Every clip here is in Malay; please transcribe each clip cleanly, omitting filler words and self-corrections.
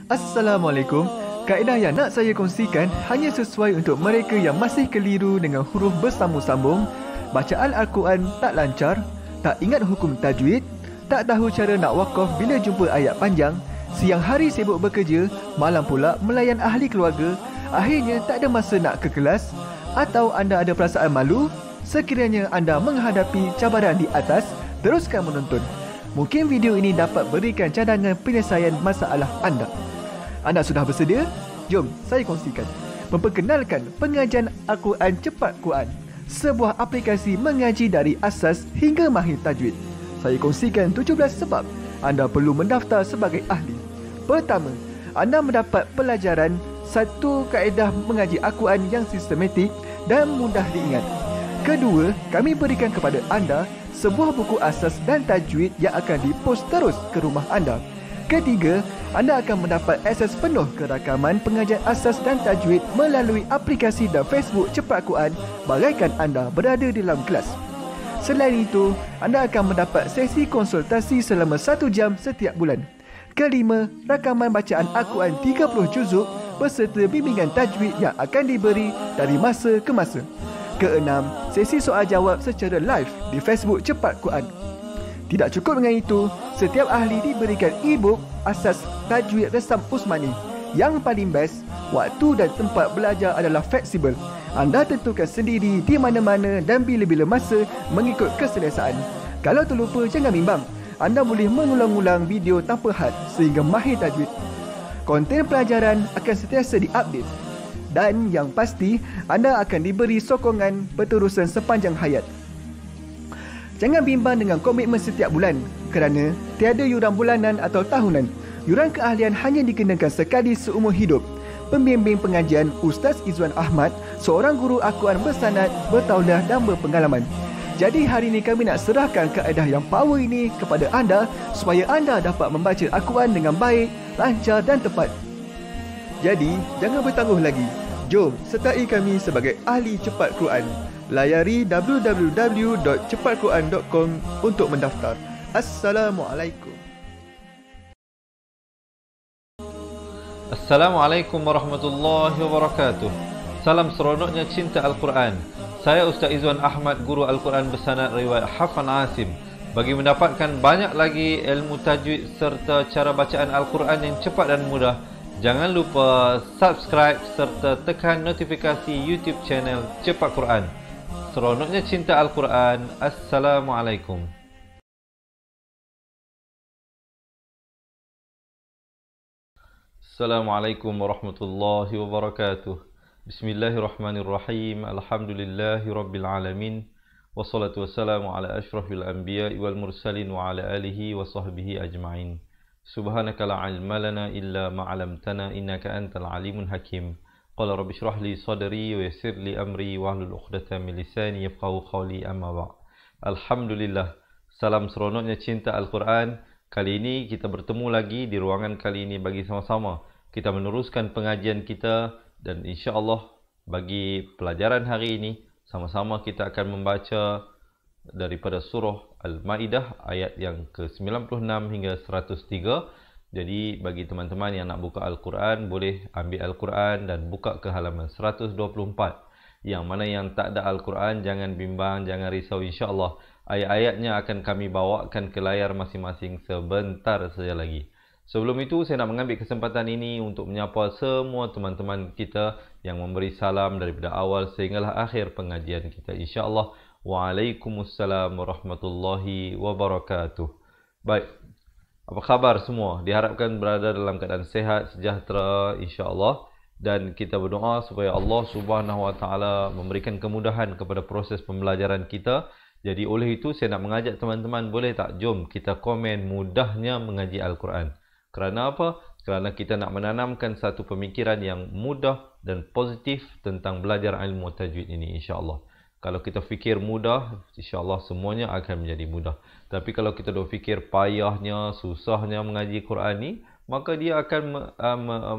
Assalamualaikum. Kaedah yang nak saya kongsikan hanya sesuai untuk mereka yang masih keliru dengan huruf bersambung-sambung, bacaan Al-Quran tak lancar, tak ingat hukum tajwid, tak tahu cara nak wakaf bila jumpa ayat panjang, siang hari sibuk bekerja, malam pula melayan ahli keluarga, akhirnya tak ada masa nak ke kelas, atau anda ada perasaan malu. Sekiranya anda menghadapi cabaran di atas, teruskan menonton. Mungkin video ini dapat berikan cadangan penyelesaian masalah anda. Anda sudah bersedia? Jom saya kongsikan. Memperkenalkan pengajian Al-Quran Cepat Quran, sebuah aplikasi mengaji dari asas hingga mahir tajwid. Saya kongsikan 17 sebab anda perlu mendaftar sebagai ahli. Pertama, anda mendapat pelajaran satu kaedah mengaji Al-Quran yang sistematik dan mudah diingat. Kedua, kami berikan kepada anda sebuah buku asas dan tajwid yang akan dipost terus ke rumah anda. Ketiga, anda akan mendapat akses penuh ke rakaman pengajian asas dan tajwid melalui aplikasi dan Facebook Cepat Quran bagaikan anda berada di dalam kelas. Selain itu, anda akan mendapat sesi konsultasi selama 1 jam setiap bulan. Kelima, rakaman bacaan Al-Quran 30 juzuk beserta bimbingan tajwid yang akan diberi dari masa ke masa. Keenam, sesi soal jawab secara live di Facebook Cepat Quran. Tidak cukup dengan itu, setiap ahli diberikan e-book asas tajwid resam Usmani. Yang paling best, waktu dan tempat belajar adalah fleksibel. Anda tentukan sendiri di mana-mana dan bila-bila masa mengikut keselesaan. Kalau terlupa, jangan bimbang. Anda boleh mengulang-ulang video tanpa had sehingga mahir tajwid. Konten pelajaran akan sentiasa diupdate. Dan yang pasti, anda akan diberi sokongan berterusan sepanjang hayat. Jangan bimbang dengan komitmen setiap bulan kerana tiada yuran bulanan atau tahunan. Yuran keahlian hanya dikenakan sekali seumur hidup. Pembimbing pengajian Ustaz Izwan Ahmad, seorang guru Al-Quran bersanad, bertauliah dan berpengalaman. Jadi hari ini kami nak serahkan kaedah yang power ini kepada anda supaya anda dapat membaca Al-Quran dengan baik, lancar dan tepat. Jadi, jangan bertangguh lagi. Jom sertai kami sebagai ahli cepat Quran. Layari www.cepatquran.com untuk mendaftar. Assalamualaikum. Assalamualaikum warahmatullahi wabarakatuh. Salam seronoknya cinta Al-Quran. Saya Ustaz Izwan Ahmad, guru Al-Quran bersanad riwayat Hafan Asim. Bagi mendapatkan banyak lagi ilmu tajwid serta cara bacaan Al-Quran yang cepat dan mudah, jangan lupa subscribe serta tekan notifikasi YouTube channel Cepat Quran. Seronoknya cinta Al-Quran. Assalamualaikum. Assalamualaikum warahmatullahi wabarakatuh. Bismillahirrahmanirrahim. Alhamdulillahi rabbil alamin. Wassalatu wassalamu ala ashrafil anbiya'i wal mursalin wa ala alihi wa sahbihi ajma'in. Subhanaka la ilma lana illa ma 'allamtana innaka antal alimul hakim. Qala rabbi shrah li sadri wa yassir li amri wa hlul 'uqdatam min lisani yafqahu qawli amma ba'. Alhamdulillah. Salam seronoknya cinta Al-Quran. Kali ini kita bertemu lagi di ruangan kali ini bagi sama-sama kita meneruskan pengajian kita, dan insya-Allah bagi pelajaran hari ini sama-sama kita akan membaca daripada surah Al-Maidah ayat yang ke-96 hingga 103. Jadi bagi teman-teman yang nak buka Al-Quran, boleh ambil Al-Quran dan buka ke halaman 124. Yang mana yang tak ada Al-Quran, jangan bimbang, jangan risau, insya-Allah ayat-ayatnya akan kami bawakan ke layar masing-masing sebentar saja lagi. Sebelum itu, saya nak mengambil kesempatan ini untuk menyapa semua teman-teman kita yang memberi salam daripada awal sehinggalah akhir pengajian kita, insya-Allah. Waalaikumsalam warahmatullahi wabarakatuh. Baik, apa khabar semua? Diharapkan berada dalam keadaan sehat, sejahtera, insya-Allah. Dan kita berdoa supaya Allah Subhanahu Wa Taala memberikan kemudahan kepada proses pembelajaran kita. Jadi oleh itu saya nak mengajak teman-teman, boleh tak jom kita komen mudahnya mengaji Al-Quran. Kerana apa? Kerana kita nak menanamkan satu pemikiran yang mudah dan positif tentang belajar ilmu tajwid ini, insya-Allah. Kalau kita fikir mudah, insya-Allah semuanya akan menjadi mudah. Tapi kalau kita dah fikir payahnya, susahnya mengaji Quran ni, maka dia akan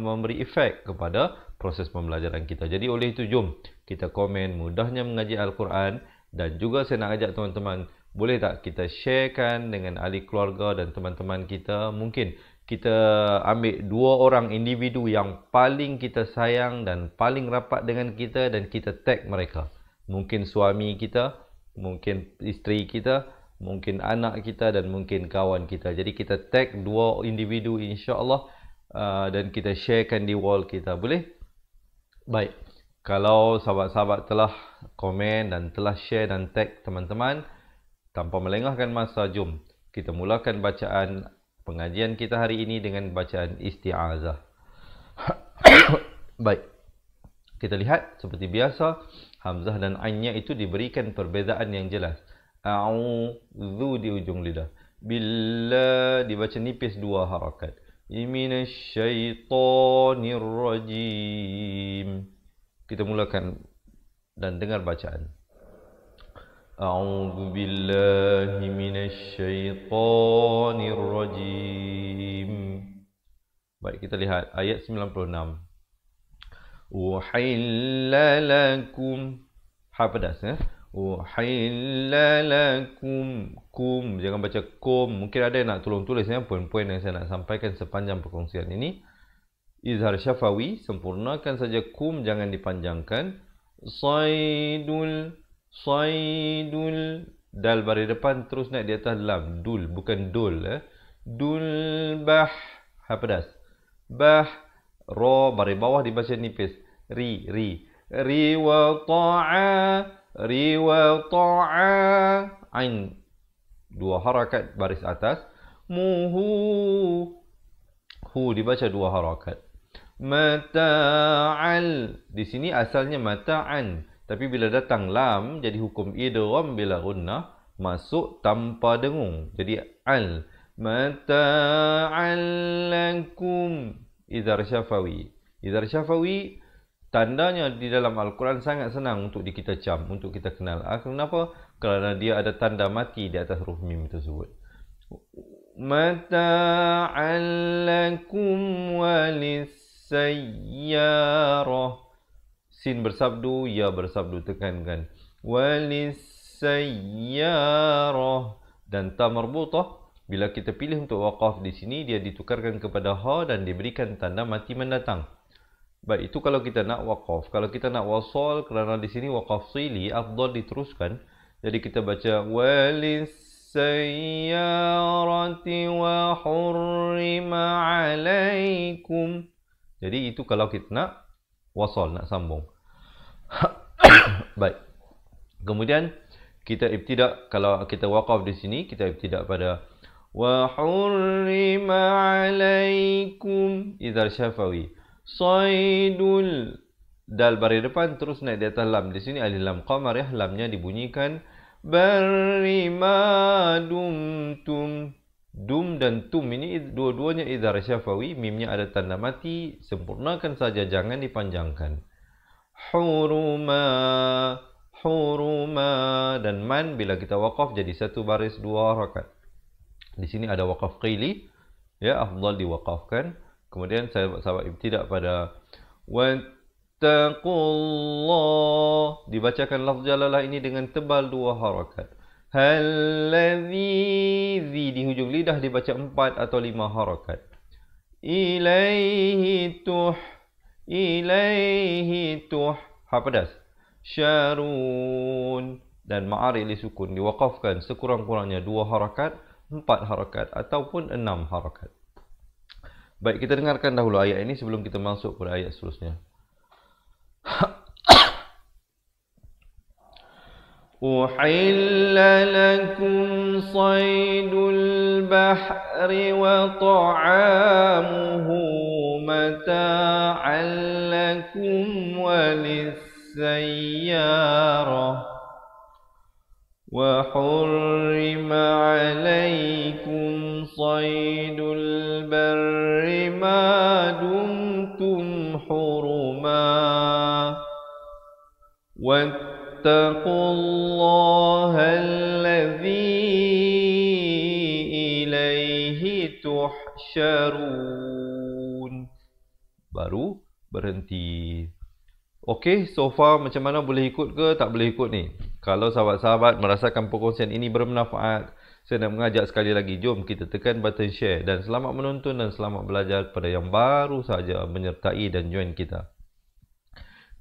memberi efek kepada proses pembelajaran kita. Jadi oleh itu jom kita komen mudahnya mengaji Al-Quran. Dan juga saya nak ajak teman-teman, boleh tak kita sharekan dengan ahli keluarga dan teman-teman kita mungkin kita ambil 2 orang individu yang paling kita sayang dan paling rapat dengan kita dan kita tag mereka. Mungkin suami kita, mungkin isteri kita, mungkin anak kita dan mungkin kawan kita. Jadi kita tag 2 individu insya-Allah dan kita sharekan di wall kita. Boleh? Baik. Kalau sahabat-sahabat telah komen dan telah share dan tag teman-teman, tanpa melengahkan masa, jom kita mulakan bacaan pengajian kita hari ini dengan bacaan isti'azah. Baik. Kita lihat seperti biasa, hamzah dan ainnya itu diberikan perbezaan yang jelas. A'udzu di ujung lidah. Billah dibaca nipis 2 harakat. Minasyaitonir rajim. Kita mulakan dan dengar bacaan. A'udzu billahi minasyaitonir rajim. Baik, kita lihat ayat 96. Uhilla lakum. Ha pedas ya. Uhilla lakum. Kum, jangan baca kum. Mungkin ada yang nak tolong tulis ya poin-poin yang saya nak sampaikan sepanjang perkongsian ini. Izhar syafawi, sempurnakan saja kum, jangan dipanjangkan. Saidul, saidul, dal baris depan terus naik di atas lam. Dul, bukan dul. Dul bah, ha pedas. Bah, ro baris bawah dibaca nipis. Ri, ri. Ri wa ta'a, ri wa ta'a. Ain, 2 harakat baris atas. Muhu, hu dibaca 2 harakat. Mata'al, di sini asalnya mata'an, tapi bila datang lam jadi hukum idgham bila gunnah, masuk tanpa dengung, jadi al. Mata'al lakum. Izhar syafawi. Izhar syafawi tandanya di dalam Al-Quran sangat senang untuk kita cam, untuk kita kenal. Kenapa? Kerana dia ada tanda mati di atas huruf mim tersebut. Mata'al lakum walis sayyarah. Sin bersabdu, ya bersabdu, tekankan. Walis sayyarah. Dan ta marbutah, bila kita pilih untuk waqaf di sini, dia ditukarkan kepada ha dan diberikan tanda mati mendatang. Baik, itu kalau kita nak waqaf. Kalau kita nak wasal, kerana di sini waqaf sili, afdal diteruskan. Jadi kita baca walis sayyarati wa hurrima alaikum. Jadi itu kalau kita nak wasal, nak sambung. Baik. Kemudian kita ibtidak, kalau kita waqaf di sini, kita ibtidak pada wa hurrima alaikum. Izhar syafawi. Saidul, dal baris depan terus naik di atas lam. Di sini alif lam qamar ya, lamnya dibunyikan. Barima dumtum. Dum dan tum ini dua-duanya izhar syafawi, mimnya ada tanda mati, sempurnakan saja, jangan dipanjangkan. Huruma, huruma, dan man bila kita waqaf jadi 1 baris 2 harakat. Di sini ada waqaf qili, ya, afdal diwaqafkan. Kemudian sahabat ibtidak pada wattaqullah, dibacakan lafz jalalah ini dengan tebal 2 harakat. Alladzi, di hujung lidah dibaca 4 atau 5 harakat. Ilaihi tuh, ilaihi tuh, ha pedas. Syarun, dan ma'ari li sukun diwaqafkan sekurang-kurangnya 2 harakat, 4 harakat ataupun 6 harakat. Baik, kita dengarkan dahulu ayat ini sebelum kita masuk pada ayat seterusnya. Uhilla lakum saydul bahri wa ta'amuhu mata'an lakum walis-sayyarah wa hurrima alaykum saydul barri ma dumtum huruma واتقوا الله الذي إليه تحشرون. Baru berhenti. Okey, so far macam mana, boleh ikut ke tak boleh ikut ni? Kalau sahabat-sahabat merasakan perkongsian ini bermanfaat, Saya nak mengajak sekali lagi, jom kita tekan button share dan selamat menonton dan selamat belajar kepada yang baru saja menyertai dan join kita.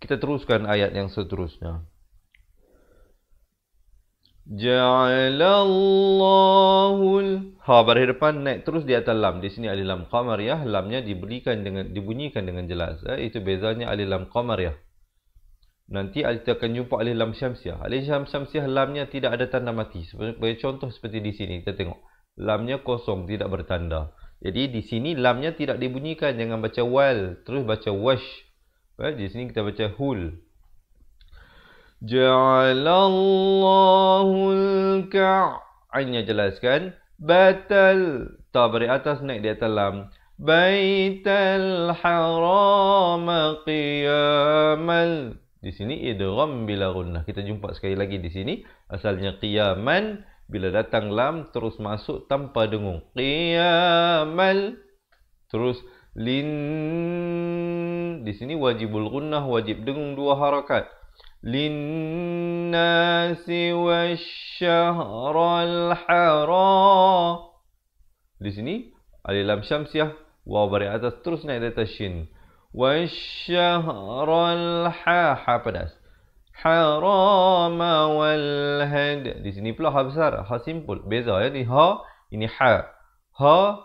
Kita teruskan ayat yang seterusnya. Ja'alallahul baris depan naik terus di atas lam. Di sini alif lam qamariyah, lamnya dibunyikan dengan jelas. Itu bezanya alif lam qamariyah. Nanti kita akan jumpa alif lam syamsiah. Alif lam syamsiah lamnya tidak ada tanda mati. Sebagai contoh seperti di sini kita tengok. Lamnya kosong, tidak bertanda. Jadi di sini lamnya tidak dibunyikan. Jangan baca wal, terus baca wash. Di sini kita baca hul. Ja'alallahul ka'anya jelaskan. Batal. Ta beri atas naik di atas lam. Baital harama qiyamal. Di sini idgham bila gunnah. Kita jumpa sekali lagi di sini. Asalnya qiyaman. Bila datang lam terus masuk tanpa dengung. Qiyamal. Terus lin. Di sini wajibul gunnah, wajib dengung 2 harakat. Linnasi wasyahral hara. Di sini alif lam syamsiah, waw baris atas terus naik di atas shin. Wasyahral ha pedas. Harama wal had. Di sini pula ha besar, ha simpul. Beza ya, ni ha, ini ha. Ha.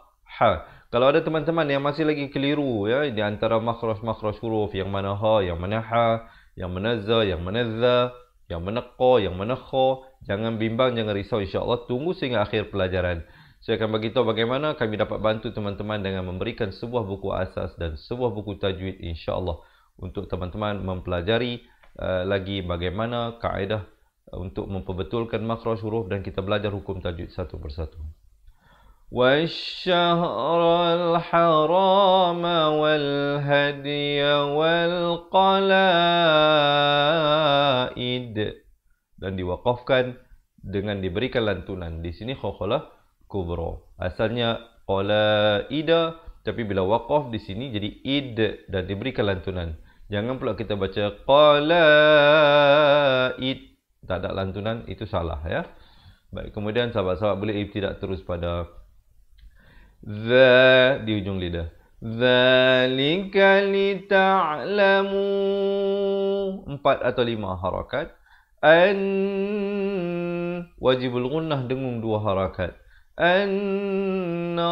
Kalau ada teman-teman yang masih lagi keliru ya di antara makhraj huruf, yang mana ha, yang mana ha, yang mana za, yang mana za, yang mana qa, yang mana kha, jangan bimbang, jangan risau, insya-Allah tunggu sehingga akhir pelajaran. Saya akan beritahu bagaimana kami dapat bantu teman-teman dengan memberikan sebuah buku asas dan sebuah buku tajwid, insya-Allah, untuk teman-teman mempelajari lagi bagaimana kaedah untuk memperbetulkan makhraj huruf, dan kita belajar hukum tajwid satu persatu. Wasyahral harama wal hadiya wal qalaid. Dan diwaqafkan dengan diberikan lantunan. Di sini khakhalah kubra. Asalnya qalaida, tapi bila waqaf di sini jadi id dan diberikan lantunan. Jangan pula kita baca qalaid tak ada lantunan, itu salah ya. Baik, kemudian sahabat-sahabat boleh ibtidak terus pada za di ujung lidah. Zalika lita'lamu 4 atau 5 harakat. An wajibul gunnah dengung 2 harakat. Annallah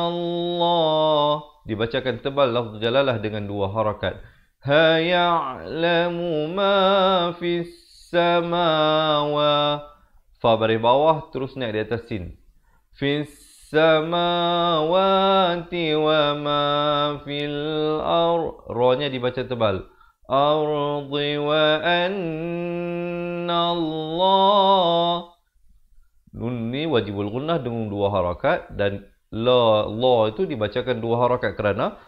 dibacakan tebal lafz jalalah dengan 2 harakat. Ha ya'lamu ma fis samawa. Fa baris bawah terus naik di atas sin. Fis samawati wa ma fil ra-nya dibaca tebal. Ardi wa annallah. Nun ni wajibul gunnah dengan 2 harakat, dan la itu dibacakan 2 harakat kerana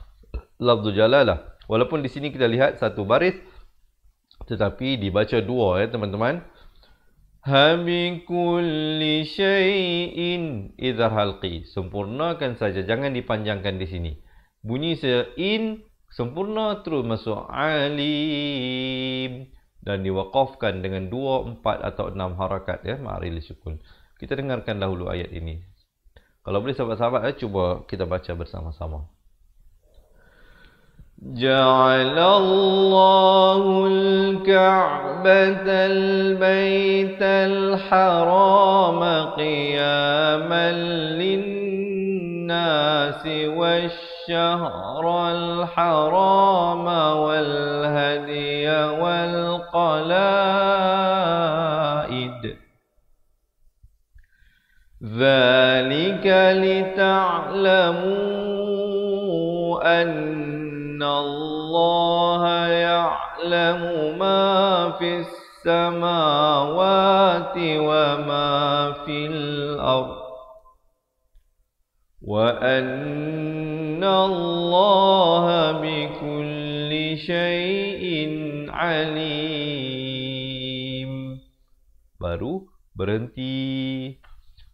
lafzul jalalah. Walaupun di sini kita lihat 1 baris tetapi dibaca 2 ya teman-teman. Habi kulli syai'in idhar halqi. Sempurnakan saja, jangan dipanjangkan di sini. Bunyi in sempurna terus masuk alim dan diwaqafkan dengan 2, 4 atau 6 harakat ya, ma'ril sukun. Kita dengarkan dahulu ayat ini. Kalau boleh sahabat-sahabat cuba kita baca bersama-sama. Ja'alallahul ka'batal baital harama qiyaman linnasi wasyahral harama wal hadiya wal qalaid. Dzalika lita'lamu annallaha ya'lamu ma fis samawati wa ma fil ardh wa annallaha bikulli syai'in alim. Baru berhenti.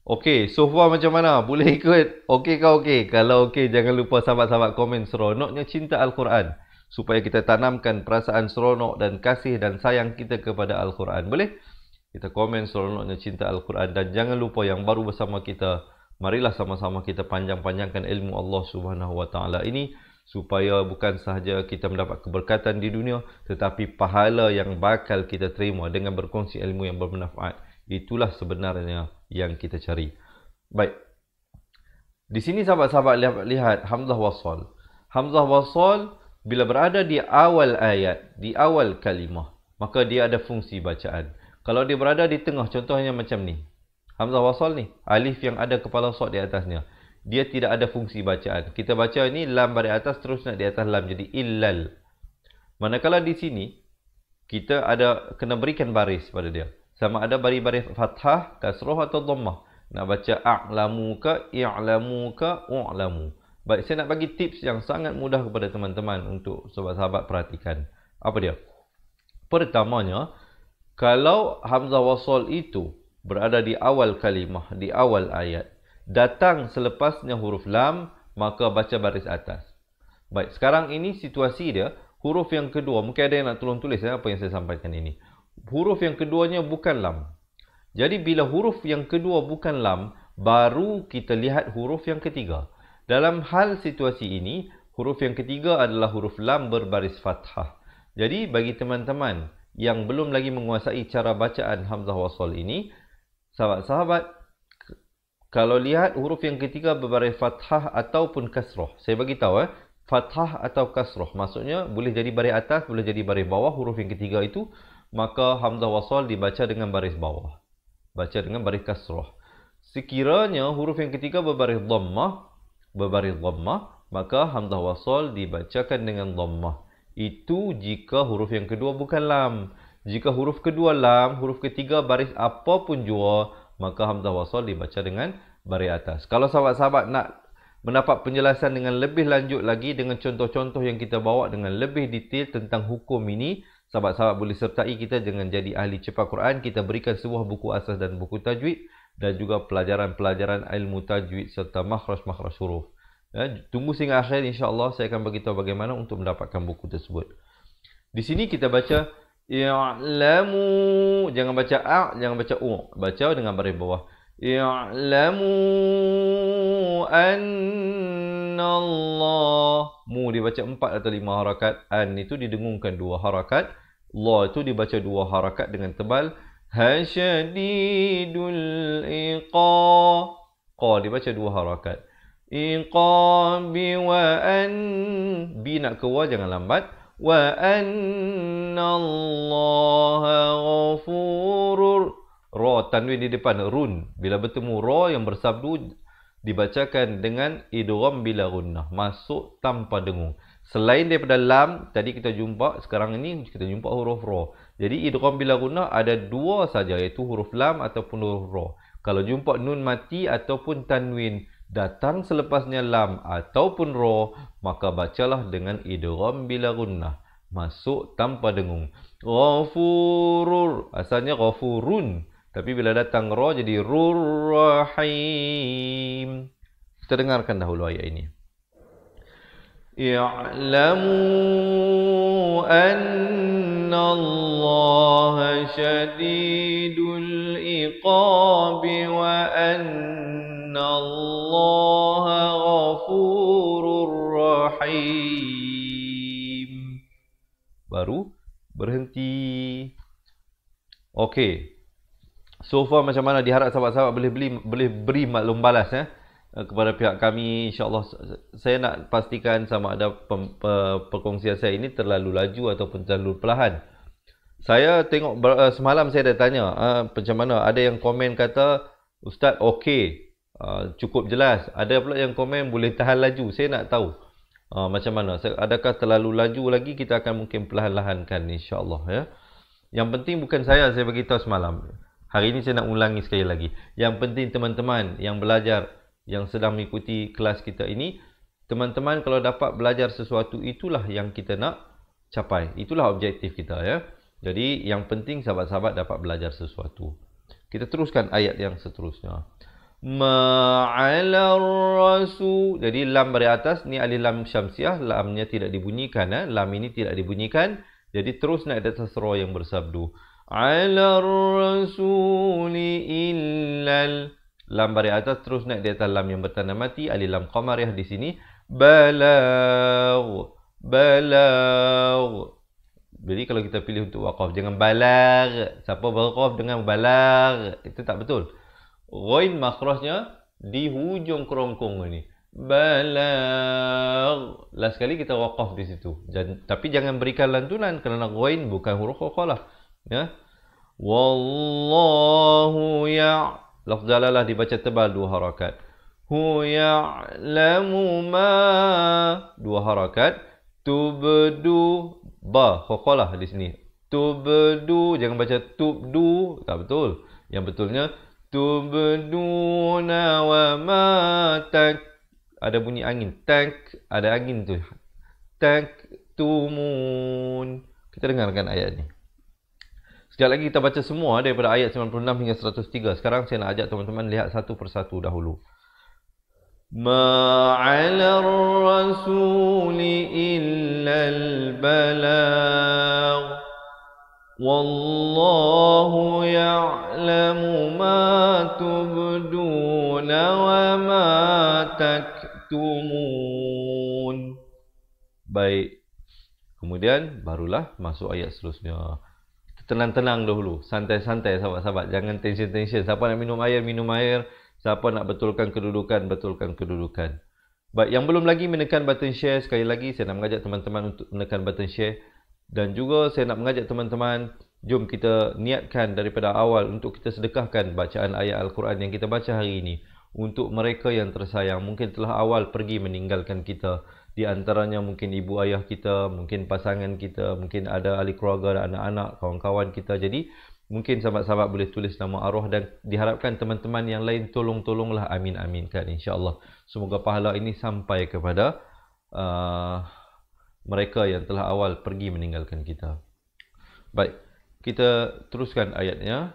Okey, so far macam mana? Boleh ikut? Okey ke okey? Kalau okey, jangan lupa sahabat-sahabat komen seronoknya cinta Al-Quran, supaya kita tanamkan perasaan seronok dan kasih dan sayang kita kepada Al-Quran. Boleh? Kita komen seronoknya cinta Al-Quran, dan jangan lupa yang baru bersama kita, Marilah sama-sama kita panjang-panjangkan ilmu Allah Subhanahu wa taala ini, supaya bukan sahaja kita mendapat keberkatan di dunia, tetapi pahala yang bakal kita terima dengan berkongsi ilmu yang bermanfaat. Itulah sebenarnya yang kita cari. Baik. Di sini sahabat-sahabat lihat hamzah wasal. Hamzah wasal bila berada di awal ayat, di awal kalimah, maka dia ada fungsi bacaan. Kalau dia berada di tengah, contohnya macam ni. Hamzah wasal ni, alif yang ada kepala sad di atasnya. Dia tidak ada fungsi bacaan. Kita baca ni lam baris atas terus nak di atas lam, jadi illal. Manakala di sini kita ada kena berikan baris pada dia. Sama ada baris fathah, kasrah atau dhammah. Nak baca a'lamu ka, i'lamu ka, u'lamu. Baik, saya nak bagi tips yang sangat mudah kepada teman-teman untuk sahabat-sahabat perhatikan. Apa dia? Pertamanya, kalau hamzah wasal itu berada di awal kalimah, di awal ayat, datang selepasnya huruf lam, maka baca baris atas. Baik, sekarang ini situasi dia, huruf yang kedua, mungkin ada yang nak tolong tulis apa yang saya sampaikan ini. Huruf yang keduanya bukan lam. Jadi bila huruf yang kedua bukan lam, baru kita lihat huruf yang ketiga. Dalam hal situasi ini, huruf yang ketiga adalah huruf lam berbaris fathah. Jadi bagi teman-teman yang belum lagi menguasai cara bacaan hamzah wasal ini, sahabat-sahabat, kalau lihat huruf yang ketiga berbaris fathah ataupun kasrah. Saya bagi tahu fathah atau kasrah. Maksudnya boleh jadi baris atas, boleh jadi baris bawah huruf yang ketiga itu, maka hamzah wasal dibaca dengan baris bawah. Baca dengan baris kasrah. Sekiranya huruf yang ketiga berbaris dhammah, maka hamzah wasal dibacakan dengan dhammah. Itu jika huruf yang kedua bukan lam. Jika huruf kedua lam, huruf ketiga baris apapun jua, maka hamzah wasal dibaca dengan baris atas. Kalau sahabat-sahabat nak mendapat penjelasan dengan lebih lanjut lagi dengan contoh-contoh yang kita bawa dengan lebih detail tentang hukum ini, sahabat-sahabat boleh sertai kita dengan jadi ahli cepat Quran. Kita berikan sebuah buku asas dan buku tajwid dan juga pelajaran-pelajaran ilmu tajwid serta makhraj-makhraj huruf. Tunggu sehingga akhir, insya-Allah saya akan beritahu bagaimana untuk mendapatkan buku tersebut. Di sini kita baca i'lamu, jangan baca a, jangan baca u, baca dengan baris bawah. I'lamu annallah. Mu dibaca 4 atau 5 harakat, an itu didengungkan 2 harakat, la itu dibaca 2 harakat dengan tebal. Hasyadidul iqa, qa dibaca 2 harakat. Iqabi wa an, bi nak ke wa jangan lambat. Wa annallaha ghafurur, ra tanwin di depan run. Bila bertemu ra yang bersabdu dibacakan dengan idgham bila gunnah, masuk tanpa dengung. Selain daripada lam tadi kita jumpa, sekarang ini kita jumpa huruf ra. Jadi idgham bila gunnah ada 2 saja, iaitu huruf lam ataupun huruf ra. Kalau jumpa nun mati ataupun tanwin datang selepasnya lam ataupun ra, maka bacalah dengan idgham bila gunnah, masuk tanpa dengung. Ghafurur, asalnya ghafurun, tapi bila datang ra jadi rurrahim. Kita dengarkan dahulu ayat ini. I'lamu annallaha syadidul iqabi wa annallaha ghafurur rahim. Baru berhenti. Okey. So far macam mana? Diharap sahabat-sahabat boleh beri maklum balas kepada pihak kami, insya-Allah. Saya nak pastikan sama ada perkongsian saya ini terlalu laju ataupun terlalu perlahan. Saya tengok semalam saya dah tanya macam mana. Ada yang komen kata ustaz okey, cukup jelas. Ada pula yang komen boleh tahan laju. Saya nak tahu macam mana. Adakah terlalu laju lagi? Kita akan mungkin perlahan-lahankan, insya-Allah ya. Yang penting bukan saya beritahu semalam. Hari ini saya nak ulangi sekali lagi. Yang penting teman-teman yang belajar, yang sedang mengikuti kelas kita ini, teman-teman kalau dapat belajar sesuatu, itulah yang kita nak capai. Itulah objektif kita ya. Jadi yang penting sahabat-sahabat dapat belajar sesuatu. Kita teruskan ayat yang seterusnya. Ma'alar rasul. Jadi lam dari atas ni alif lam syamsiah, lamnya tidak dibunyikan lam ini tidak dibunyikan. Jadi terus naik di atas ra yang bersabdu. Alar rasuli illal. Lam baris atas terus naik di atas lam yang bertanda mati. Alif lam qamariyah di sini. Balagh. Balagh. Jadi kalau kita pilih untuk waqaf, jangan balagh. Siapa berwaqaf dengan balagh, itu tak betul. Ghain makhrajnya di hujung kerongkong ini. Balagh. Last sekali kita waqaf di situ. Tapi jangan berikan lantunan kerana ghain bukan huruf qalqalah. Ya. Wallahu ya. Lafz jalalah dibaca tebal 2 harakat. Hu ya'lamu ma, 2 harakat. Tubdu ba qalqalah di sini. Tubdu, jangan baca tubdu, tak betul. Yang betulnya tubduna wa ma tak, ada bunyi angin. Tak, ada angin tu. Tak tumun. Kita dengarkan ayat ni. Sekejap lagi kita baca semua daripada ayat 96 hingga 103. Sekarang saya nak ajak teman-teman lihat satu persatu dahulu. Ma'ala rasuli illal balagh. Wallahu ya'lamu ma tubduna wa ma taktumun. Baik. Kemudian barulah masuk ayat seterusnya. Tenang-tenang dahulu. Santai-santai sahabat-sahabat. Jangan tension-tension. Siapa nak minum air, minum air. Siapa nak betulkan kedudukan, betulkan kedudukan. Baik, yang belum lagi menekan button share, sekali lagi saya nak mengajak teman-teman untuk menekan button share. Dan juga saya nak mengajak teman-teman, jom kita niatkan daripada awal untuk kita sedekahkan bacaan ayat Al-Quran yang kita baca hari ini. Untuk mereka yang tersayang, mungkin telah awal pergi meninggalkan kita. Di antaranya mungkin ibu ayah kita, mungkin pasangan kita, mungkin ada ahli keluarga dan anak-anak, kawan-kawan kita. Jadi, mungkin sahabat-sahabat boleh tulis nama arwah dan diharapkan teman-teman yang lain tolong-tolonglah, amin-aminkan insya-Allah. Semoga pahala ini sampai kepada mereka yang telah awal pergi meninggalkan kita. Baik, kita teruskan ayatnya.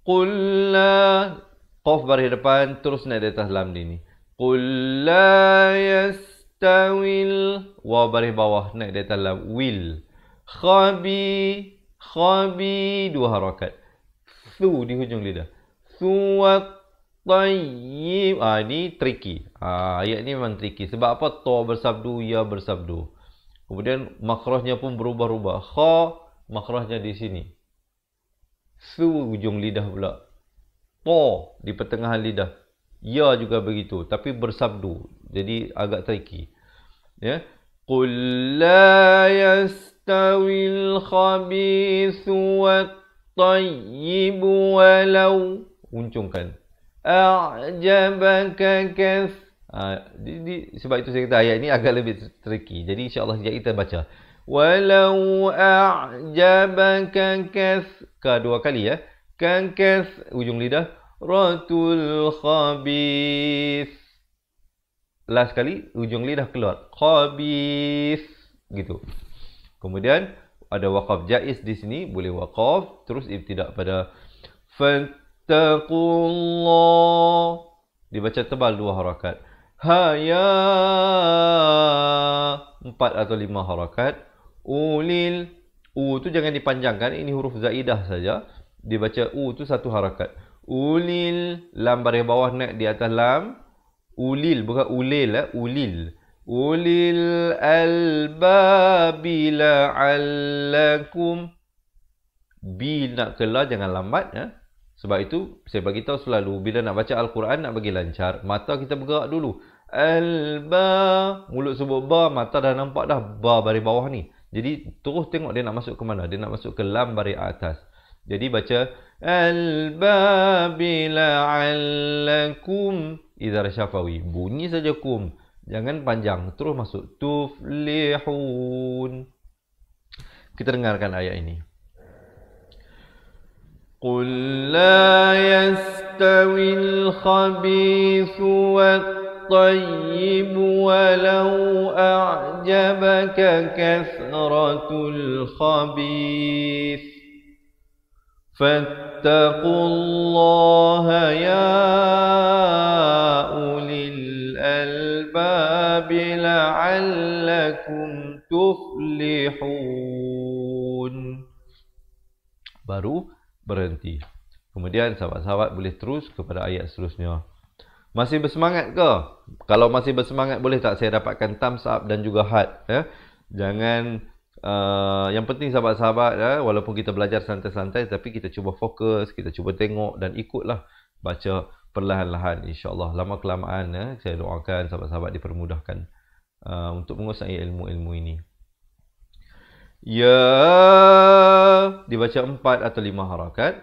Qul la, qaf baris depan terus naik di atas lam ni. Qul la yastawil, waw baris bawah naik di atas lam. Will. Khabi, khabi 2 harakat. Thu di hujung lidah. Thuwat tayyib. Ini tricky. Ayat ni memang tricky. Sebab apa? Ta bersabdu, ya bersabdu. Kemudian makhrajnya pun berubah-ubah. Kha makhrajnya di sini. Thu hujung lidah pula. Ta di pertengahan lidah. Ya juga begitu, tapi bersabdu. Jadi agak tricky. Ya. Qul la yastawil khabithu wat tayyibu walau, uncungkan. A'jabaka kath. Sebab itu saya kata ayat ini agak lebih tricky. Jadi insya-Allah sekejap kita baca. Walau a'jabaka kath. Kedua kali ya. Kan kath ujung lidah. Ratul khabith. Last kali ujung lidah keluar. Khabith. Gitu. Kemudian ada waqaf jaiz di sini, boleh waqaf terus ibtidak pada fattaqullah, dibaca tebal 2 harakat. Haya 4 atau 5 harakat. Ulil, u tu jangan dipanjangkan, ini huruf zaidah saja. Dibaca u tu 1 harakat. Ulil, lam baris bawah naik di atas lam. Ulil bukan ulil, ulil. Ulil albabi la'allakum. Bi nak kelar jangan lambat ya. Sebab itu saya bagi tahu selalu bila nak baca Al-Quran nak bagi lancar, mata kita bergerak dulu. Alba, mulut sebut ba, mata dah nampak dah ba baris bawah ni. Jadi terus tengok dia nak masuk ke mana? Dia nak masuk ke lam baris atas. Jadi baca albabi la'allakum idza syafawi. Bunyi saja kum. Jangan panjang, terus masuk tuflihun. Kita dengarkan ayat ini. Qul la yastawil khabithu wat-tayyib walau a'jabaka kathratul khabith. Fattaqullaha ya ulil albabi la'allakum tuflihun. Baru berhenti. Kemudian sahabat-sahabat boleh terus kepada ayat seterusnya. Masih bersemangat ke? Kalau masih bersemangat, boleh tak saya dapatkan thumbs up dan juga heart? Jangan, yang penting sahabat-sahabat, walaupun kita belajar santai-santai, tapi kita cuba fokus, kita cuba tengok dan ikutlah baca perlahan-lahan, insyaAllah. Lama kelamaan, saya doakan sahabat-sahabat dipermudahkan untuk menguasai ilmu-ilmu ini. Ya, dibaca 4 atau 5 harakat.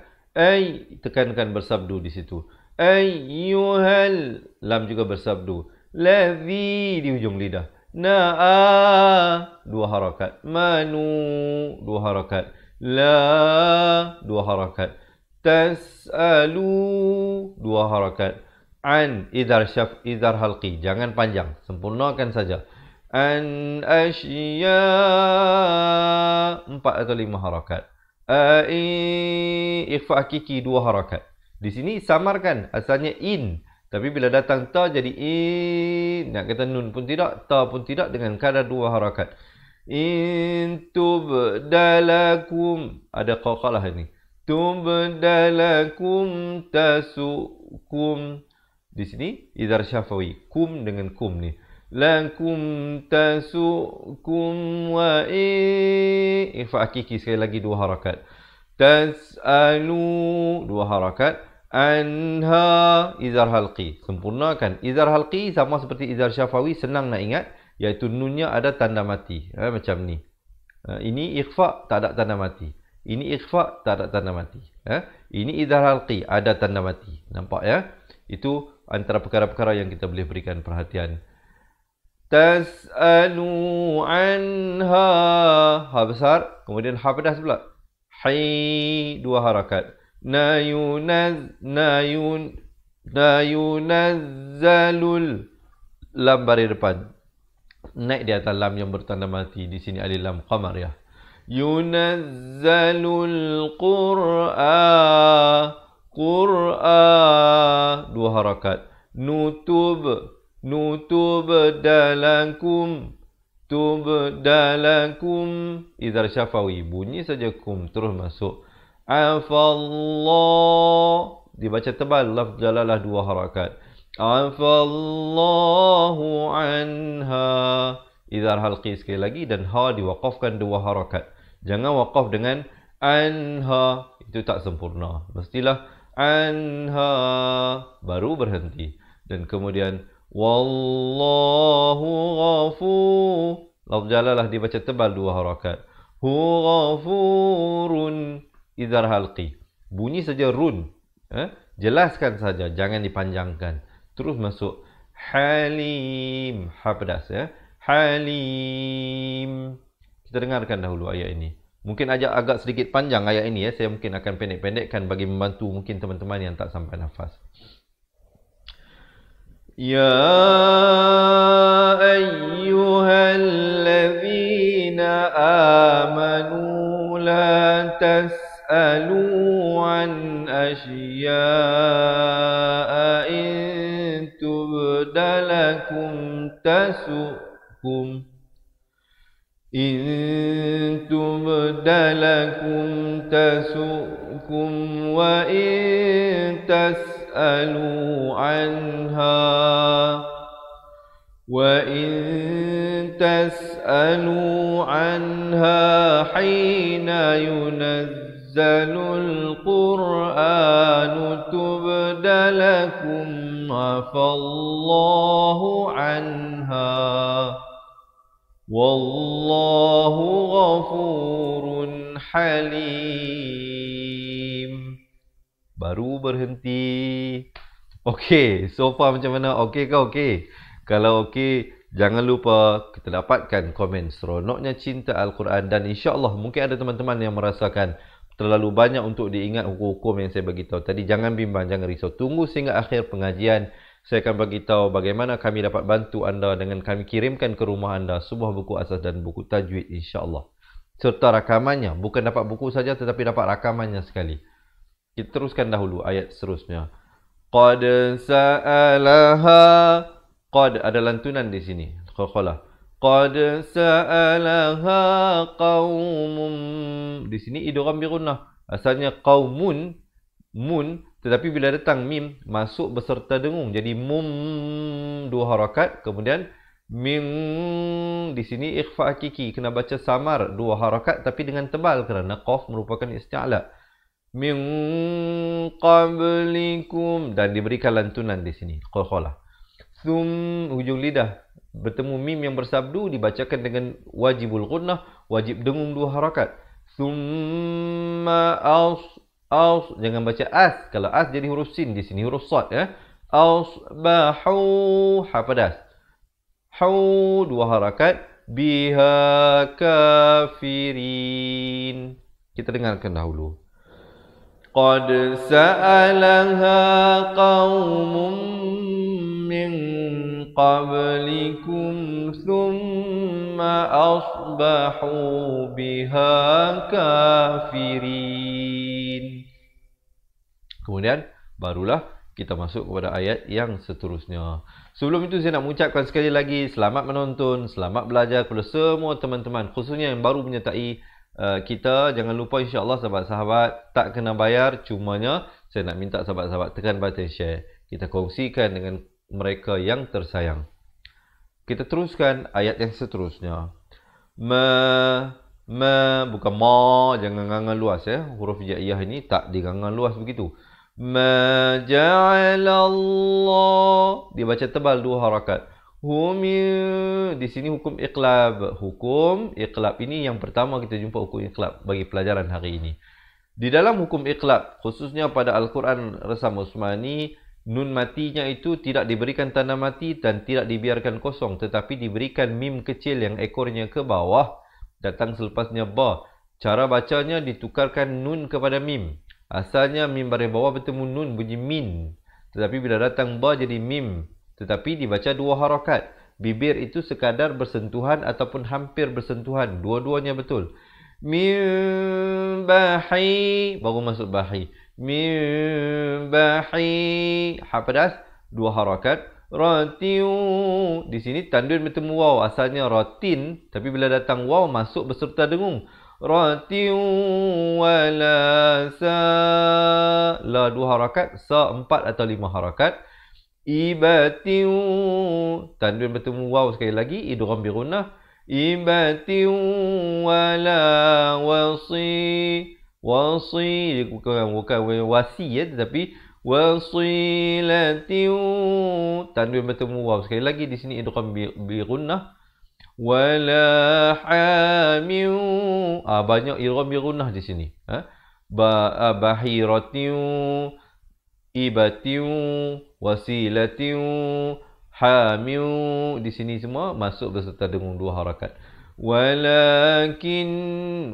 Tekankan bersabdu di situ. Ayyuhal, lam juga bersabdu. Ladzi di hujung lidah. Na'a, 2 harakat. Manu, 2 harakat. La, 2 harakat. Tas'alu, 2 harakat. An, idhar halqi, jangan panjang, sempurnakan saja. An asya, 4 atau 5 harakat. Ikhfa hakiki 2 harakat. Di sini samarkan, asalnya in, tapi bila datang ta jadi in. Nak kata nun pun tidak, ta pun tidak, dengan kadar 2 harakat. In tubdalakum, ada qaqalah ini. Tubdalakum tasukum. Di sini idhar syafawi, kum dengan kum ni. Lakum tasukum wa ikhfa hakiki, sekali lagi 2 harakat. Tas'alu, 2 harakat. Anha, izhar halqi, sempurnakan. Izhar halqi sama seperti izhar syafawi, senang nak ingat, iaitu nunnya ada tanda mati, macam ni. Ini ikhfa, tak ada tanda mati. Ini ikhfa, tak ada tanda mati. Ini izhar halqi, ada tanda mati. Nampak ya? Itu antara perkara-perkara yang kita boleh berikan perhatian. Tas'alu anha, ha besar, kemudian ha pedas pula. Hai, 2 harakat. Nayunazzalul, lam baris depan. Naik di atas lam yang bertanda mati. Di sini alif lam qamar ya. Yunazzalul qur'a, 2 harakat. Nutub dalakum, tubdalakum, idhar syafawi, bunyi saja kum, terus masuk. Afallah, dibaca tebal, lafz jalalah 2 harakat. Afallahu anha, idhar halqi sekali lagi, dan ha diwaqafkan 2 harakat. Jangan waqaf dengan anha, itu tak sempurna. Mestilah anha, baru berhenti. Dan kemudian wallahu ghafur, lafz jalalah dibaca tebal 2 harakat. Hu ghafurun, idhar halqi, bunyi saja run, jelaskan saja, jangan dipanjangkan. Terus masuk halim, ha pedas ya. Halim. Kita dengarkan dahulu ayat ini. Mungkin agak sedikit panjang ayat ini ya. Saya mungkin akan pendek-pendekkan bagi membantu mungkin teman-teman yang tak sampai nafas. Ya ayyuhallazina amanu la tas'alu an asya'a in tubdalakum tasukum. In tubdalakum tasukum wa in tas'alu anha hina yunazzalul qur'anu tubdalakum afallahu anha wallahu ghafurun halim. Baru berhenti. Okey, so far macam mana? Okey ke okey? Kalau okey, jangan lupa kita dapatkan komen seronoknya cinta Al-Quran. Dan insya-Allah mungkin ada teman-teman yang merasakan terlalu banyak untuk diingat hukum-hukum yang saya bagi tahu tadi. Jangan bimbang, jangan risau. Tunggu sehingga akhir pengajian. Saya akan bagi tahu bagaimana kami dapat bantu anda dengan kami kirimkan ke rumah anda sebuah buku asas dan buku tajwid insya-Allah. Serta rakamannya, bukan dapat buku saja tetapi dapat rakamannya sekali. Kita teruskan dahulu ayat seterusnya. Qad sa'alaha, qad ada lantunan di sini. Qalqalah. Qad sa'alaha qaumum. Di sini idgham bi gunnah. Asalnya qaumun, mun, tetapi bila datang mim masuk beserta dengung, jadi mum 2 harakat, kemudian min di sini ikhfa hakiki, kena baca samar 2 harakat tapi dengan tebal kerana qaf merupakan isti'la. Min qablikum, dan diberikan lantunan di sini qalqalah. Hujung lidah bertemu mim yang bersabdu dibacakan dengan wajibul ghunnah, wajib dengung 2 harakat. Thumma jangan baca as. Kalau as jadi huruf sin, di sini huruf sad ya. Asbahu ha padas. Hu 2 harakat, biha kafirin. Kita dengarkan dahulu. Qad sa'alaha qaumun min qablikum thumma asbahu biha kafirin. Kemudian barulah kita masuk kepada ayat yang seterusnya. Sebelum itu saya nak mengucapkan sekali lagi selamat menonton, selamat belajar kepada semua teman-teman, khususnya yang baru menyertai kita. Jangan lupa insya-Allah sahabat-sahabat tak kena bayar, cumanya saya nak minta sahabat-sahabat tekan button share. Kita kongsikan dengan mereka yang tersayang. Kita teruskan ayat yang seterusnya. Bukan ma, jangan gangan luas ya. Huruf hijaiyah ini tak digangan luas begitu. Ma ja'alallah, dibaca tebal 2 harakat. Di sini hukum iqlab. Hukum iqlab ini yang pertama kita jumpa hukum iqlab bagi pelajaran hari ini. Di dalam hukum iqlab, khususnya pada Al-Quran Resam Utsmani, nun matinya itu tidak diberikan tanda mati dan tidak dibiarkan kosong, tetapi diberikan mim kecil yang ekornya ke bawah, datang selepasnya ba. Cara bacanya ditukarkan nun kepada mim. Asalnya mim baris bawah bertemu nun bunyi min, tetapi bila datang ba jadi mim, tetapi dibaca 2 harakat. Bibir itu sekadar bersentuhan ataupun hampir bersentuhan, dua-duanya betul. Min bahi, baru masuk bahi. Min bahi, ha pedas 2 harakat. Ratiu, di sini tanwin bertemu waw, asalnya ratin, tapi bila datang waw masuk beserta dengung. Ratiu wala sa, la 2 harakat, sa 4 atau 5 harakat. Ibatiu, tanwin bertemu waw sekali lagi, idgham bi ghunnah. Ibatiu wala wasi, wasi bukan wasi ya, tetapi wasilatiu, tanwin bertemu waw sekali lagi, di sini idgham bi ghunnah. Wala hamiu, banyak idgham bi ghunnah di sini. Bahiratiu, ibatiu, wasilatiu, hamiu, di sini semua masuk beserta dengung 2 harakat. Walakin,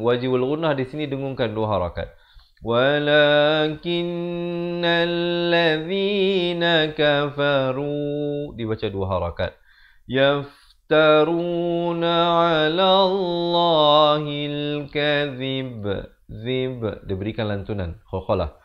wajibul ghunnah di sini dengungkan 2 harakat. Walakinnalladzina kafaru, dibaca 2 harakat. Yaftaruna 'ala Allahil kadhib, zib diberikan lantunan qalqalah.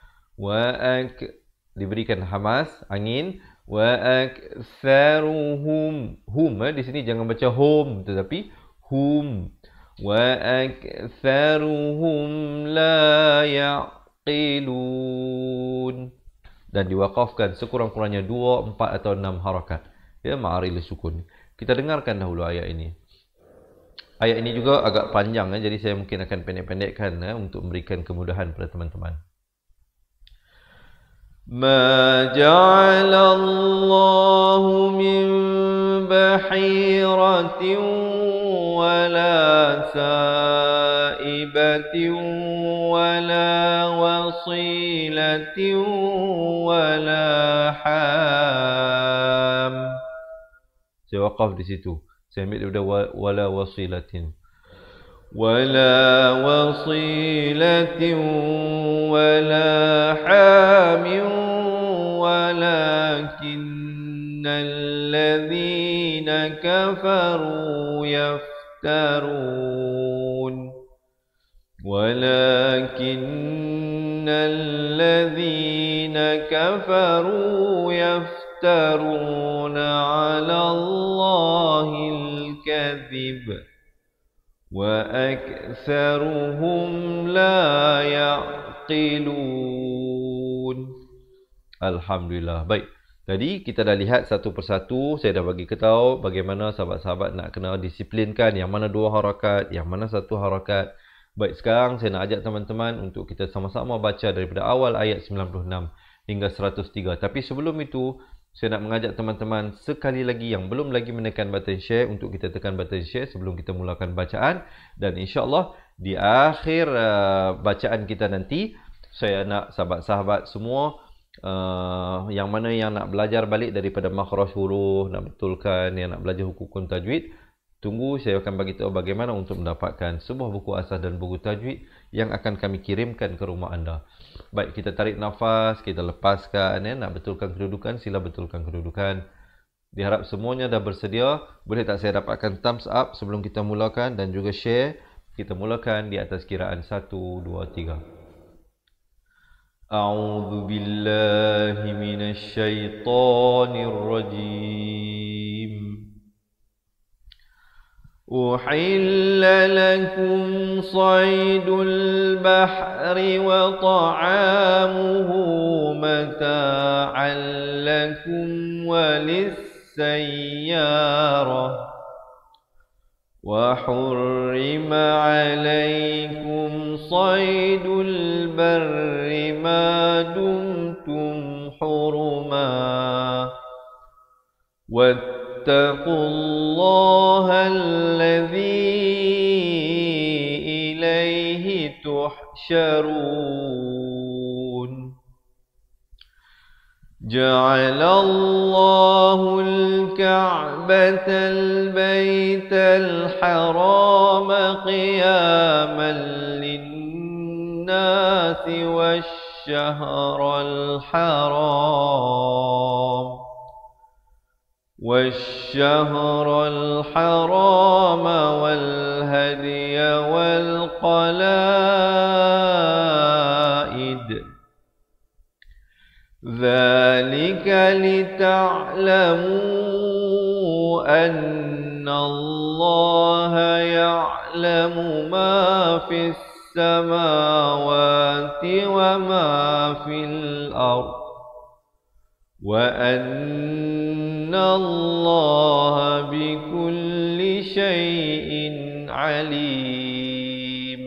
Diberikan hamas angin. Wa aktsaruhum, di sini jangan baca hum tetapi hum. Wa aktsaruhum la yaqilun, dan diwaqafkan sekurang-kurangnya 2, 4 atau 6 harakat ya, ma'aril sukun. Kita dengarkan dahulu ayat ini. Ayat ini juga agak panjang ya, jadi saya mungkin akan pendek-pendekkan ya, untuk memberikan kemudahan kepada teman-teman. Ma ja'alallahu min bahiratin wala sa'ibatin wala wasilatin wala ham. Saya waqaf di situ. Saya ambil daripada wala wasilatin. ولا وصيلة ولا حام ولكن الذين كفروا يفترون ولكن الذين كفروا يفترون على الله الكذب وأكثرهم لا يعقلون. Alhamdulillah. Baik. Jadi kita dah lihat satu persatu, saya dah bagi tahu bagaimana sahabat-sahabat nak kena disiplinkan yang mana 2 harakat, yang mana 1 harakat. Baik, sekarang saya nak ajak teman-teman untuk kita sama-sama baca daripada awal ayat 96 hingga 103. Tapi sebelum itu, saya nak mengajak teman-teman sekali lagi yang belum lagi menekan button share untuk kita tekan button share sebelum kita mulakan bacaan. Dan insya-Allah di akhir bacaan kita nanti, saya nak sahabat-sahabat semua yang mana yang nak belajar balik daripada makhraj huruf, nak betulkan, yang nak belajar hukum tajwid, tunggu saya akan bagi tahu bagaimana untuk mendapatkan sebuah buku asas dan buku tajwid yang akan kami kirimkan ke rumah anda. Baik, kita tarik nafas, kita lepaskan, nak betulkan kedudukan, sila betulkan kedudukan. Diharap semuanya dah bersedia. Boleh tak saya dapatkan thumbs up sebelum kita mulakan dan juga share. Kita mulakan di atas kiraan 1, 2, 3. أعوذ بالله من الشيطان الرجيم أحل لكم صيد البحر وطعامه متاعا لكم وللسيارة وحرم عليكم صيد البر ما دمتم حرما واتقوا الله الذي إليه تحشرون جعل الله الكعبة البيت الحرام قياما للناس والشهر الحرام والهدي والقلائد ذلك لتعلموا أن الله يعلم ما في السماوات وما في الأرض وأن الله بكل شيء عليم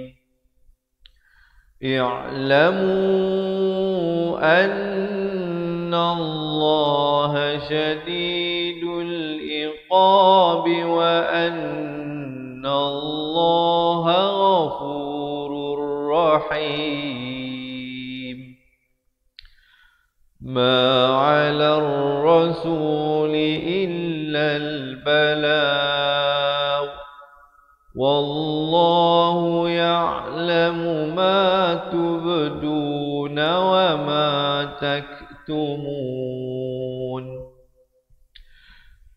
اعلموا أن الله شديد العقاب وأن الله غفور رحيم ما على الرسول إلا البلاغ والله يعلم ما تبدون وما تكتمون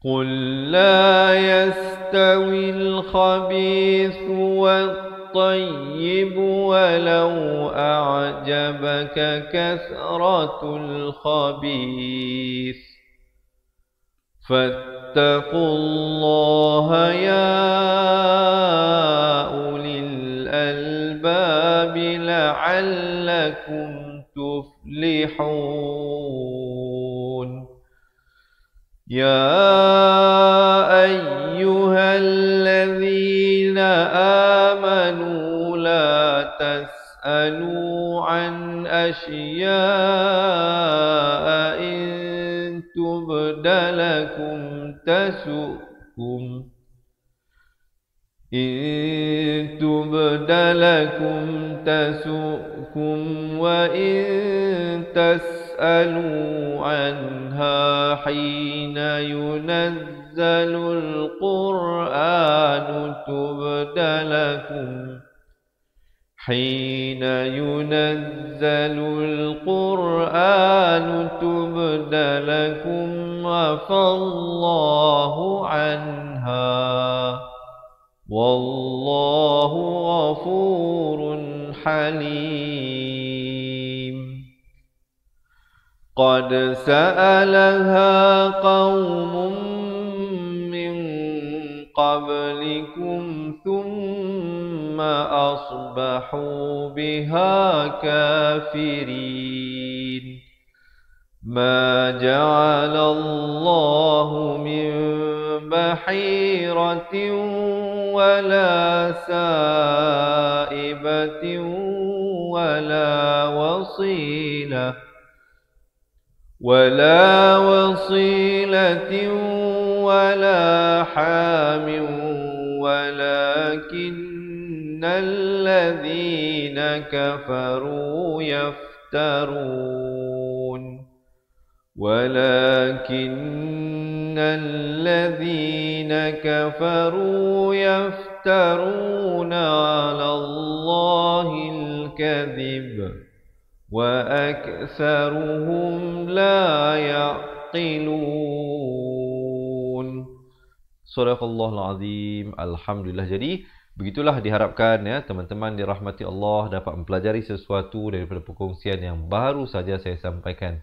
قل لا يستوي الخبيث والطيب ولو أعجبك كثرة الخبيث فاتقوا الله يا أولي الألباب لعلكم تفلحون يا أيها الذين آمنوا لا تسألوا عن أشياء إن تبد لكم تسؤكم وإن تسألوا عنها حين ينزل القرآن تبد لكم عفى الله عنها والله غفور حليم قد سألها قوم من قبلكم ثم أصبحوا بها كافرين ما جعل الله من بحيرة ولا سائبة ولا وصيلة ولا حام ولكن الذين كفروا يفترون على الله الكذب وأكثرهم لا يعقلون. Sadaqallahul Azim. Alhamdulillah. Jadi begitulah diharapkan ya teman-teman dirahmati Allah dapat mempelajari sesuatu daripada perkongsian yang baru saja saya sampaikan.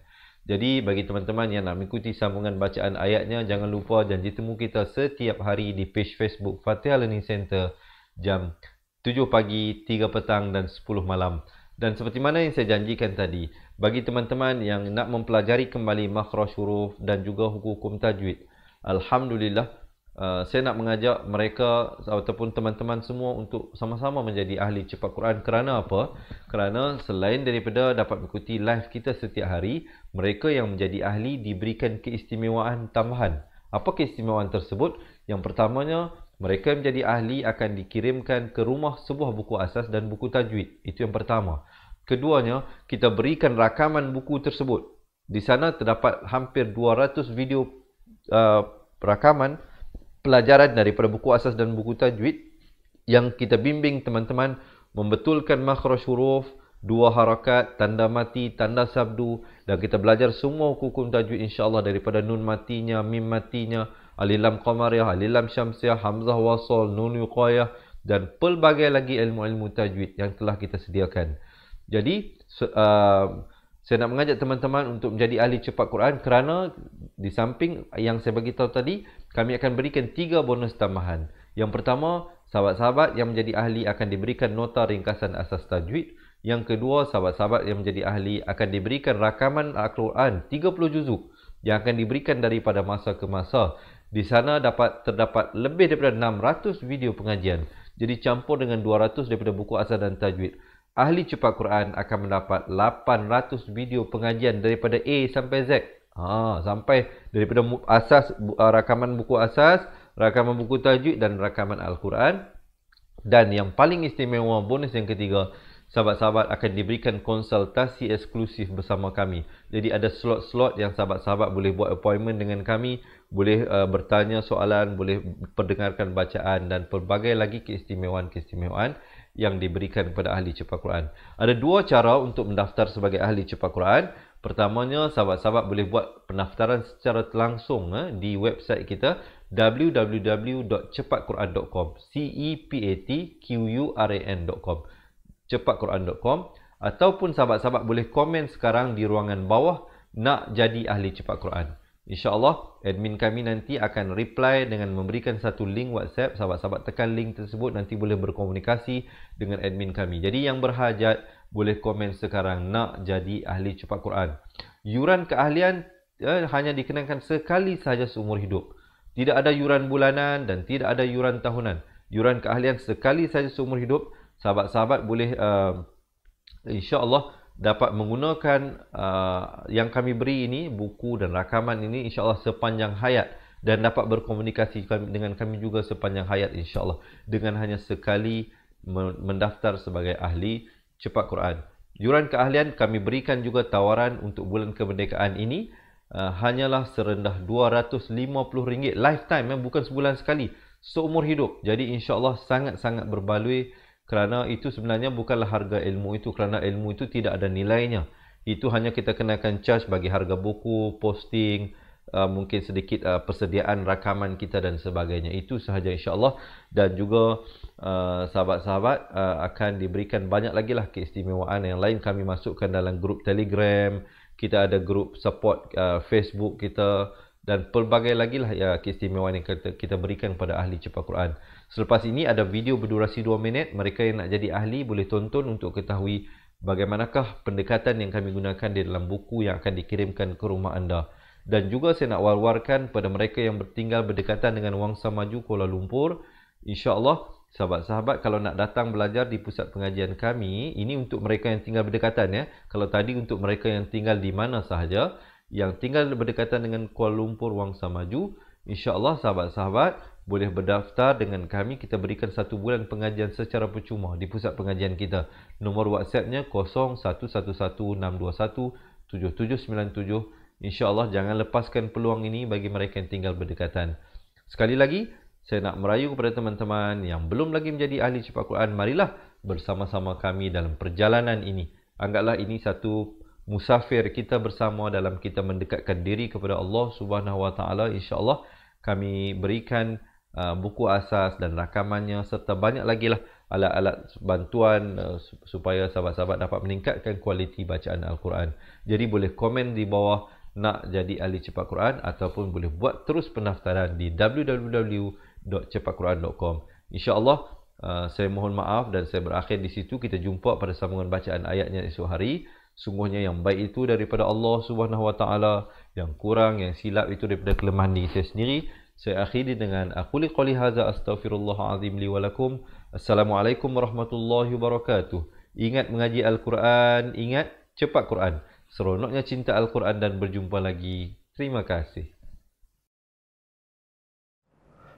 Jadi bagi teman-teman yang nak mengikuti sambungan bacaan ayatnya, jangan lupa janji temu kita setiap hari di page Facebook Fatihah Learning Center jam 7 pagi, 3 petang dan 10 malam. Dan seperti mana yang saya janjikan tadi, bagi teman-teman yang nak mempelajari kembali makhraj huruf dan juga hukum-hukum tajwid, alhamdulillah saya nak mengajak mereka ataupun teman-teman semua untuk sama-sama menjadi ahli cepat Quran. Kerana apa? Kerana selain daripada dapat mengikuti live kita setiap hari, mereka yang menjadi ahli diberikan keistimewaan tambahan. Apa keistimewaan tersebut? Yang pertamanya, mereka yang menjadi ahli akan dikirimkan ke rumah sebuah buku asas dan buku tajwid. Itu yang pertama. Keduanya, kita berikan rakaman buku tersebut. Di sana terdapat hampir 200 video rakaman pelajaran daripada buku asas dan buku tajwid yang kita bimbing teman-teman membetulkan makhraj huruf, dua harakat, tanda mati, tanda sabdu, dan kita belajar semua hukum tajwid insya-Allah daripada nun matinya, mim matinya, alif lam qamariyah, alif lam syamsiyah, hamzah wasal, nun wiqayah dan pelbagai lagi ilmu-ilmu tajwid yang telah kita sediakan. Jadi saya nak mengajak teman-teman untuk menjadi ahli cepat Quran kerana di samping yang saya bagi tahu tadi, kami akan berikan 3 bonus tambahan. Yang pertama, sahabat-sahabat yang menjadi ahli akan diberikan nota ringkasan asas tajwid. Yang kedua, sahabat-sahabat yang menjadi ahli akan diberikan rakaman Al-Quran 30 juzuk yang akan diberikan daripada masa ke masa. Di sana terdapat lebih daripada 600 video pengajian. Jadi campur dengan 200 daripada buku asas dan tajwid. Ahli cepat Quran akan mendapat 800 video pengajian daripada A sampai Z. Sampai daripada asas, rakaman buku asas, rakaman buku tajwid dan rakaman Al-Quran. Dan yang paling istimewa, bonus yang ketiga, sahabat-sahabat akan diberikan konsultasi eksklusif bersama kami. Jadi ada slot-slot yang sahabat-sahabat boleh buat appointment dengan kami, boleh bertanya soalan, boleh perdengarkan bacaan dan pelbagai lagi keistimewaan-keistimewaan yang diberikan kepada ahli cepat Quran. Ada 2 cara untuk mendaftar sebagai ahli cepat Quran. Pertamanya, sahabat-sahabat boleh buat pendaftaran secara langsung di website kita www.cepatquran.com, cepatquran.com, cepatquran.com, ataupun sahabat-sahabat boleh komen sekarang di ruangan bawah nak jadi ahli cepat Quran. InsyaAllah, admin kami nanti akan reply dengan memberikan satu link WhatsApp. Sahabat-sahabat tekan link tersebut, nanti boleh berkomunikasi dengan admin kami. Jadi yang berhajat, boleh komen sekarang nak jadi ahli cepat Quran. Yuran keahlian hanya dikenakan sekali sahaja seumur hidup. Tidak ada yuran bulanan dan tidak ada yuran tahunan. Yuran keahlian sekali sahaja seumur hidup. Sahabat-sahabat boleh insya-Allah dapat menggunakan yang kami beri ini, buku dan rakaman ini insya-Allah sepanjang hayat, dan dapat berkomunikasi dengan kami juga sepanjang hayat insya-Allah dengan hanya sekali mendaftar sebagai ahli cepat Quran. Yuran keahlian kami berikan juga tawaran untuk bulan kemerdekaan ini hanyalah serendah RM250 lifetime, bukan sebulan sekali, seumur hidup. Jadi insya-Allah sangat-sangat berbaloi. Kerana itu sebenarnya bukanlah harga ilmu itu, kerana ilmu itu tidak ada nilainya. Itu hanya kita kenakan charge bagi harga buku, posting, mungkin sedikit persediaan rakaman kita dan sebagainya. Itu sahaja insya-Allah. Dan juga sahabat-sahabat akan diberikan banyak lagi lah keistimewaan yang lain. Kami masukkan dalam grup Telegram, kita ada grup support Facebook kita, dan pelbagai lagi lah keistimewaan yang kita berikan kepada ahli cepat Quran. Selepas ini ada video berdurasi 2 minit. Mereka yang nak jadi ahli boleh tonton untuk ketahui bagaimanakah pendekatan yang kami gunakan di dalam buku yang akan dikirimkan ke rumah anda. Dan juga saya nak war-warkan pada mereka yang bertinggal berdekatan dengan Wangsa Maju Kuala Lumpur, insya-Allah sahabat-sahabat kalau nak datang belajar di pusat pengajian kami, ini untuk mereka yang tinggal berdekatan ya. Kalau tadi untuk mereka yang tinggal di mana sahaja, yang tinggal berdekatan dengan Kuala Lumpur Wangsa Maju, insya-Allah sahabat-sahabat boleh berdaftar dengan kami. Kita berikan 1 bulan pengajian secara percuma di pusat pengajian kita. Nomor WhatsApp-nya 0111217797. InsyaAllah jangan lepaskan peluang ini bagi mereka yang tinggal berdekatan. Sekali lagi, saya nak merayu kepada teman-teman yang belum lagi menjadi ahli cepat Quran, marilah bersama-sama kami dalam perjalanan ini. Anggaplah ini satu musafir kita bersama dalam kita mendekatkan diri kepada Allah Subhanahu Wa Taala. InsyaAllah kami berikan buku asas dan rakamannya serta banyak lagi lah alat-alat bantuan supaya sahabat-sahabat dapat meningkatkan kualiti bacaan Al-Quran. Jadi boleh komen di bawah nak jadi ahli cepat Quran ataupun boleh buat terus pendaftaran di www.cepatquran.com. InsyaAllah saya mohon maaf dan saya berakhir di situ. Kita jumpa pada sambungan bacaan ayatnya esok hari. Sungguhnya yang baik itu daripada Allah Subhanahu Wa Taala, yang kurang, yang silap itu daripada kelemahan diri saya sendiri. Saya akhiri dengan aquli qouli hadza astaghfirullahalazim li wa lakum. Assalamualaikum warahmatullahi wabarakatuh. Ingat mengaji Al-Quran, ingat cepat Quran. Seronoknya cinta Al-Quran dan berjumpa lagi. Terima kasih.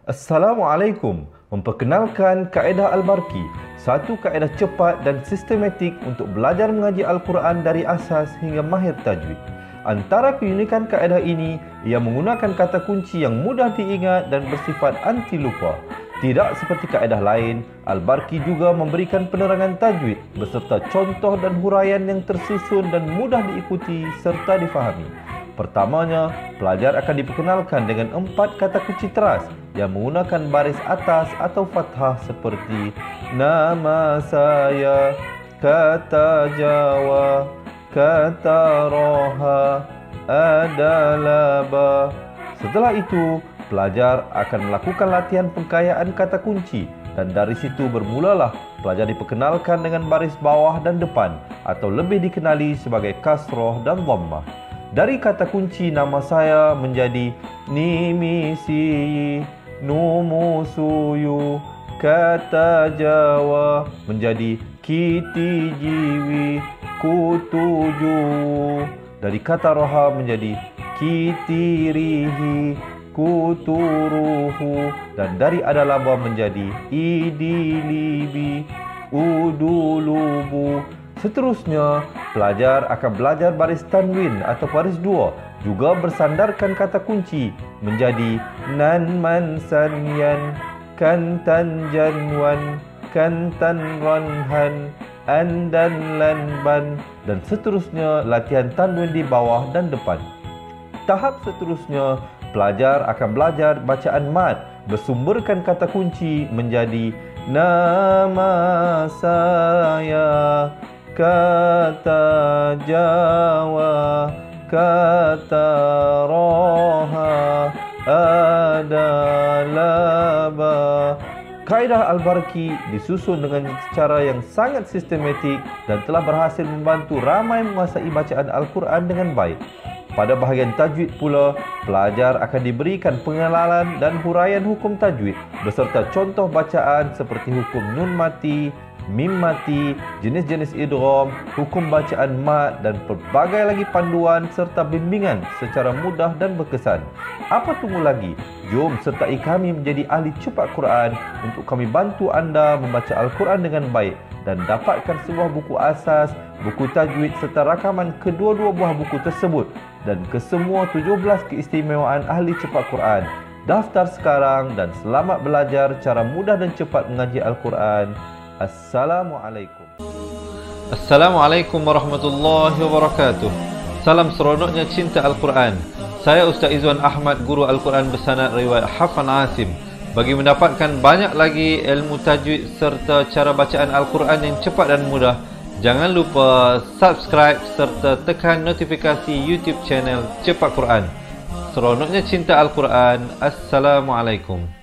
Assalamualaikum. Memperkenalkan kaedah Al-Barki, satu kaedah cepat dan sistematik untuk belajar mengaji Al-Quran dari asas hingga mahir tajwid. Antara keunikan kaedah ini, ia menggunakan kata kunci yang mudah diingat dan bersifat anti lupa. Tidak seperti kaedah lain, Al-Barki juga memberikan penerangan tajwid beserta contoh dan huraian yang tersusun dan mudah diikuti serta difahami. Pertamanya, pelajar akan diperkenalkan dengan 4 kata kunci teras yang menggunakan baris atas atau fathah seperti nama saya, kata Jawa, kata Roha, adalah ba. Setelah itu, pelajar akan melakukan latihan pengkayaan kata kunci dan dari situ bermulalah pelajar diperkenalkan dengan baris bawah dan depan atau lebih dikenali sebagai kasroh dan dhammah. Dari kata kunci nama saya menjadi nimisi, numusuyu, kata Jawa menjadi kiti jiwi, kutuju. Dari kata roha menjadi kitirihi, kuturuhu, dan dari adalaba menjadi idilibi, udulubu. Seterusnya, pelajar akan belajar baris tanwin atau baris 2, juga bersandarkan kata kunci menjadi nan man sanyan, kantan janwan, kantan ranhan, andan lanban, dan seterusnya latihan tanwin di bawah dan depan. Tahap seterusnya, pelajar akan belajar bacaan mad bersumberkan kata kunci menjadi nama saya, kata Jawa, kata Roha, adalah ba. Kaedah Al-Barki disusun dengan cara yang sangat sistematik dan telah berhasil membantu ramai menguasai bacaan Al-Quran dengan baik. Pada bahagian tajwid pula, pelajar akan diberikan pengenalan dan huraian hukum tajwid beserta contoh bacaan seperti hukum nun mati, mim mati, jenis-jenis idgham, hukum bacaan mat dan pelbagai lagi panduan serta bimbingan secara mudah dan berkesan. Apa tunggu lagi? Jom sertai kami menjadi ahli cepat Quran untuk kami bantu anda membaca Al-Quran dengan baik dan dapatkan sebuah buku asas, buku tajwid serta rakaman kedua-dua buah buku tersebut dan kesemua 17 keistimewaan ahli cepat Quran. Daftar sekarang dan selamat belajar cara mudah dan cepat mengaji Al-Quran. Assalamualaikum. Assalamualaikum warahmatullahi wabarakatuh. Salam seronoknya cinta Al-Quran. Saya Ustaz Izwan Ahmad, guru Al-Quran bersanad riwayat Hafan Asim. Bagi mendapatkan banyak lagi ilmu tajwid serta cara bacaan Al-Quran yang cepat dan mudah, jangan lupa subscribe serta tekan notifikasi YouTube channel Cepat Quran. Seronoknya cinta Al-Quran. Assalamualaikum.